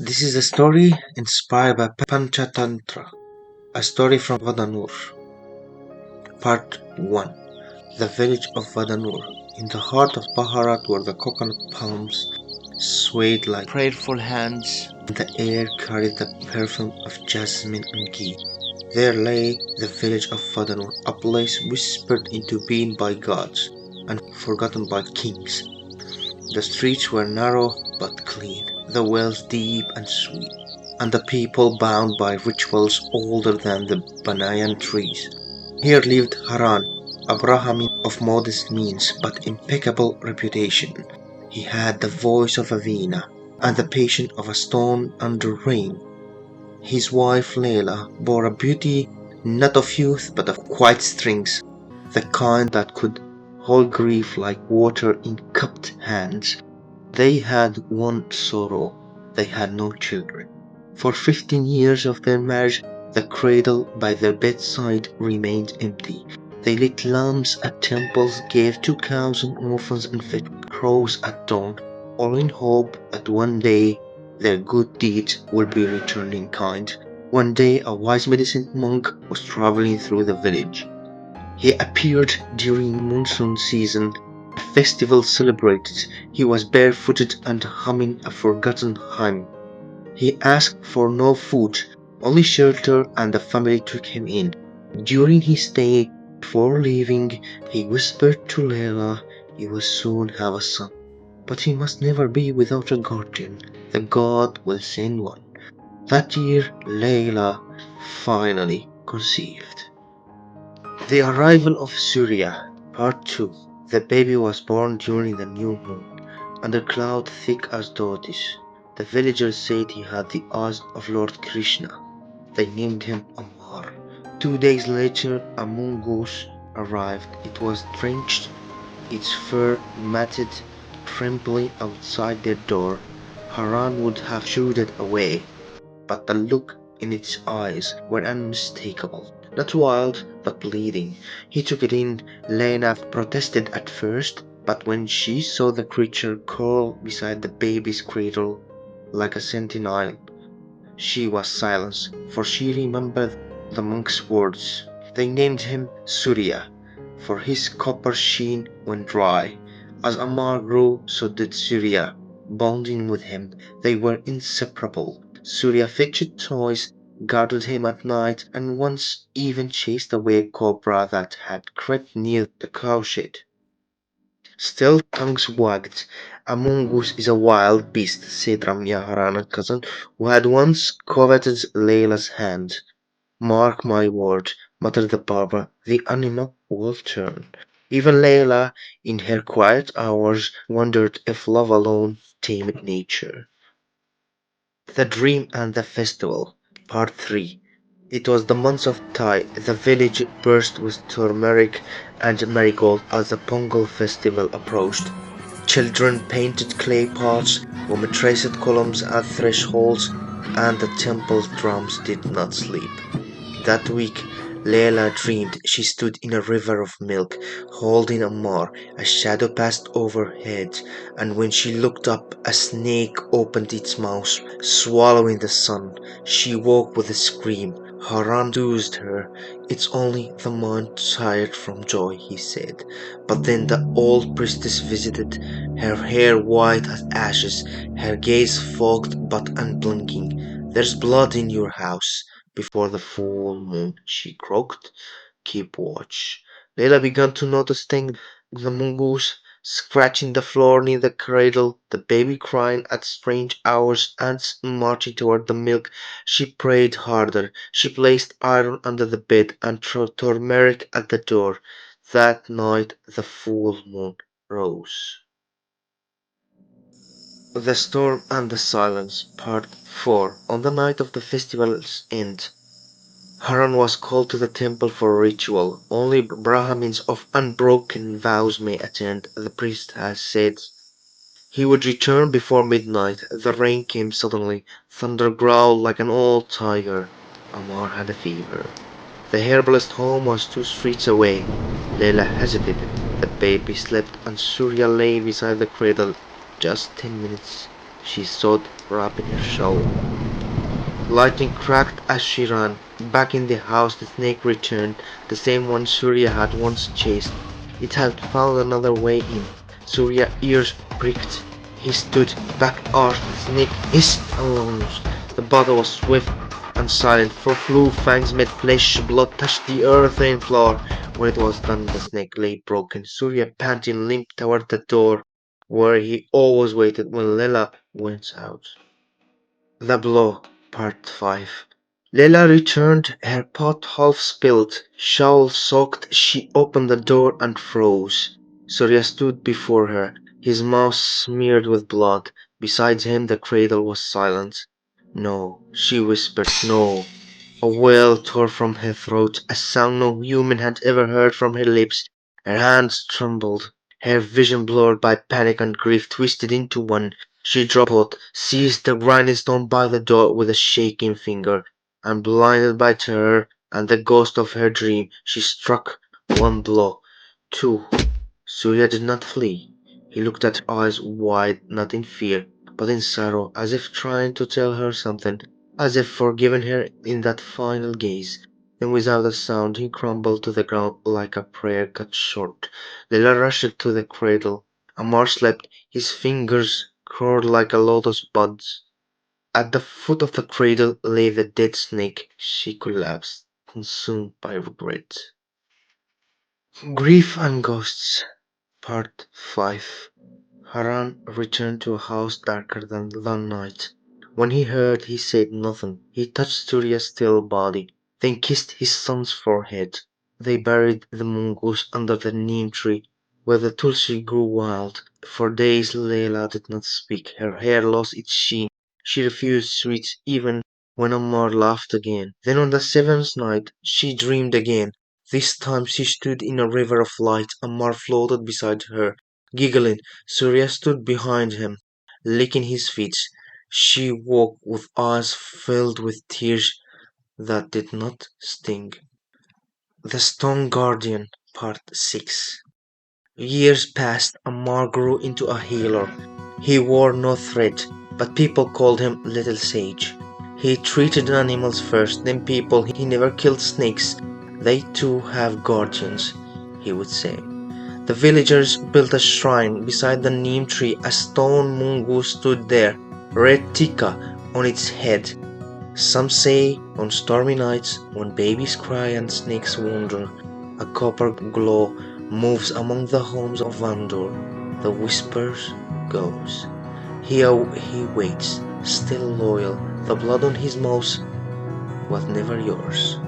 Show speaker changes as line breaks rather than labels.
This is a story inspired by Panchatantra, a story from Vadanur. Part 1. The village of Vadanur, in the heart of Bharat, where the coconut palms swayed like prayerful hands and the air carried the perfume of jasmine and ghee. There lay the village of Vadanur, a place whispered into being by gods and forgotten by kings. The streets were narrow but clean, the wells deep and sweet, and the people bound by rituals older than the banyan trees. Here lived Haran, a Brahmin of modest means but impeccable reputation. He had the voice of a veena and the patience of a stone under rain. His wife Leila bore a beauty not of youth but of quiet strength, the kind that could hold grief like water in cupped hands. They had one sorrow: they had no children. For 15 years of their marriage the cradle by their bedside remained empty. They lit lamps at temples, gave 2 cows and orphans, and fed crows at dawn, all in hope that one day their good deeds would be returned in kind. One day a wise medicine monk was traveling through the village. He appeared during monsoon season, a festival celebrated. He was barefooted and humming a forgotten hymn. He asked for no food, only shelter, and the family took him in. During his stay, before leaving, he whispered to Leila he would soon have a son, but he must never be without a guardian. The god will send one. That year, Leila finally conceived. The Arrival of Surya, Part 2. The baby was born during the new moon, under cloud thick as dotis. The villagers said he had the eyes of Lord Krishna. They named him Amar. 2 days later, a mongoose arrived. It was drenched, its fur matted, trembling outside their door. Haran would have shooed it away, but the look in its eyes were unmistakable. Not wild, but pleading. He took it in. Lena protested at first, but when she saw the creature curl beside the baby's cradle like a sentinel, she was silenced, for she remembered the monk's words. They named him Surya, for his copper sheen when dry. As Amar grew, so did Surya. Bonding with him, they were inseparable. Surya fetched toys, guarded him at night, and once even chased away a cobra that had crept near the cowshed. Still tongues wagged. A mongoose is a wild beast, said Ramya Harana's cousin, who had once coveted Leila's hand. Mark my word, muttered the barber, the animal will turn. Even Leila, in her quiet hours, wondered if love alone tamed nature. The Dream and the Festival, Part 3. It was the month of Thai. The village burst with turmeric and marigold as the Pongal festival approached. Children painted clay pots, women traced columns at thresholds, and the temple drums did not sleep. That week, Leila dreamed she stood in a river of milk, holding a mar. A shadow passed overhead, and when she looked up, a snake opened its mouth, swallowing the sun. She woke with a scream. Haran soothed her. It's only the mind tired from joy, he said. But then the old priestess visited, her hair white as ashes, her gaze fogged but unblinking. There's blood in your house. Before the full moon, she croaked. Keep watch. Leila began to notice things: the mongoose scratching the floor near the cradle, the baby crying at strange hours, ants marching toward the milk. She prayed harder. She placed iron under the bed and threw turmeric at the door. That night the full moon rose. The Storm and the Silence, Part 4. On the night of the festival's end, Haran was called to the temple for a ritual. Only Brahmins of unbroken vows may attend, the priest had said. He would return before midnight. The rain came suddenly. Thunder growled like an old tiger. Amar had a fever. The herbalist home was 2 streets away. Leila hesitated. The baby slept and Surya lay beside the cradle. Just 10 minutes. she thought, wrapping her shawl. Lightning cracked as she ran. Back in the house the snake returned, the same one Surya had once chased. It had found another way in. Surya's ears pricked. He stood back arched, the snake hissed and lunged. The battle was swift and silent, for flew fangs made flesh, blood touched the earthen floor. When it was done the snake lay broken. Surya panting limped toward the door, where he always waited when Leela went out. The Blow, Part 5. Leila returned, her pot half spilled. Shawl-soaked, she opened the door and froze. Surya stood before her, his mouth smeared with blood. Beside him the cradle was silent. No, she whispered, no. A wail tore from her throat, a sound no human had ever heard from her lips. Her hands trembled, her vision blurred by panic and grief twisted into one. She dropped the pot, seized the grindstone by the door with a shaking finger, and blinded by terror and the ghost of her dream, she struck one blow. Two. Surya did not flee. He looked at her eyes wide, not in fear, but in sorrow, as if trying to tell her something, as if forgiving her in that final gaze. Then without a sound he crumbled to the ground like a prayer cut short. Lila rushed to the cradle. Amar slept, his fingers curled like a lotus bud's. At the foot of the cradle lay the dead snake. She collapsed, consumed by regret. Grief and Ghosts, Part 5. Haran returned to a house darker than the night. When he heard, he said nothing. He touched Surya's still body, then kissed his son's forehead. They buried the mongoose under the neem tree, where the tulsi grew wild. For days Leila did not speak. Her hair lost its sheen. She refused sweets even when Ammar laughed again. Then on the seventh night she dreamed again. This time she stood in a river of light. Ammar floated beside her, giggling. Surya stood behind him, licking his feet. She woke with eyes filled with tears that did not sting. The Stone Guardian, Part 6. Years passed. Ammar grew into a healer. He wore no thread, but people called him Little Sage. He treated animals first, then people. He never killed snakes. They too have guardians, he would say. The villagers built a shrine beside the neem tree. A stone mongoose stood there, red tikka on its head. Some say on stormy nights, when babies cry and snakes wander, a copper glow moves among the homes of Vadanur. The whispers goes. He waits, still loyal. The blood on his mouth was never yours.